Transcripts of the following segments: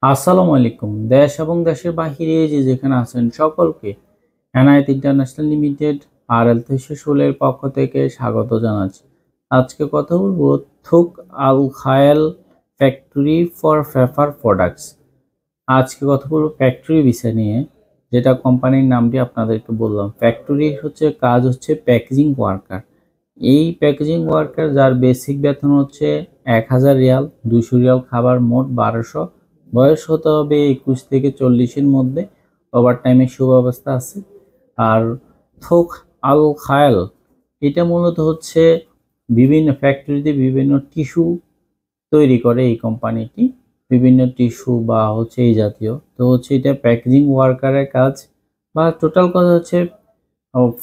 আসসালামু আলাইকুম। দেশ এবং দেশের বাহিরে যে যেখানে আছেন সকলকে এনায়েত ইন্টারন্যাশনাল লিমিটেড RL 316 এর পক্ষ থেকে স্বাগত জানাচ্ছি। আজকে কথা বলবো থুক আল খায়েল ফ্যাক্টরি ফর পেপার প্রোডাক্টস। আজকে কথা বলবো ফ্যাক্টরি বিষয় নিয়ে, যেটা কোম্পানির নামটি আপনাদেরকে বললাম। ফ্যাক্টরি হচ্ছে কাজ হচ্ছে প্যাকেজিং ওয়ার্কার। এই প্যাকেজিং ওয়ার্কার যার বেসিক বেতন হচ্ছে 1000 রিয়াল, 200 রিয়াল খাবার, মোট 1200। বয়স হতে হবে 21 থেকে 40-এর মধ্যে। ওভারটাইমের সুব্যবস্থা আছে। আর থোক আল খায়াল এটা মূলত হচ্ছে বিভিন্ন ফ্যাক্টরিতে বিভিন্ন টিস্যু তৈরি করে এই কোম্পানিটি। বিভিন্ন টিস্যু বা হচ্ছে এই জাতীয়, তো হচ্ছে এটা প্যাকেজিং ওয়ার্কারের কাজ, বা টোটাল কথা হচ্ছে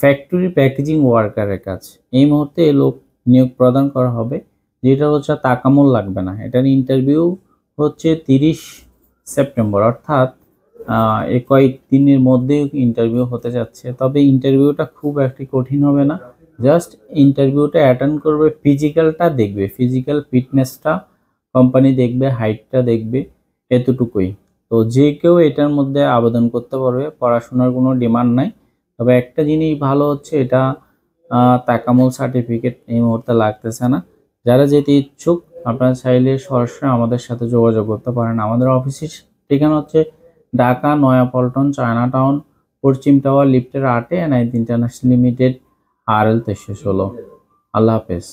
ফ্যাক্টরি প্যাকেজিং ওয়ার্কারের কাজ। এই মুহূর্তে এই লোক নিয়োগ প্রদান করা হবে, যেটা হচ্ছে তাকামূল লাগবে না। এটার ইন্টারভিউ হচ্ছে 30 সেপ্টেম্বর, অর্থাৎ এই কয়েকদিনের মধ্যেই ইন্টারভিউ হতে যাচ্ছে। তবে ইন্টারভিউটা খুব একটি কঠিন হবে না। জাস্ট ইন্টারভিউটা অ্যাটেন্ড করবে, ফিজিক্যালটা দেখবে, ফিজিক্যাল ফিটনেসটা কোম্পানি দেখবে, হাইটটা দেখবে, এতটুকুই। তো যে কেউ এটার মধ্যে আবেদন করতে পারবে, পড়াশোনার কোনো ডিমান্ড নাই। তবে একটা জিনিস ভালো হচ্ছে, এটা তাকামুল সার্টিফিকেট এই মুহূর্তে লাগতেছে না। যারা যেতে ইচ্ছুক আপনারা চাইলে সরাসরি আমাদের সাথে যোগাযোগ করতে পারেন। আমাদের অফিসের ঠিকানা হচ্ছে ঢাকা নয়াপল্টন, চায়না টাউন, পশ্চিম টাওয়ার, লিফটের 8-এ এনায়েত ইন্টারন্যাশনাল লিমিটেড, RL 316। আল্লাহ হাফেজ।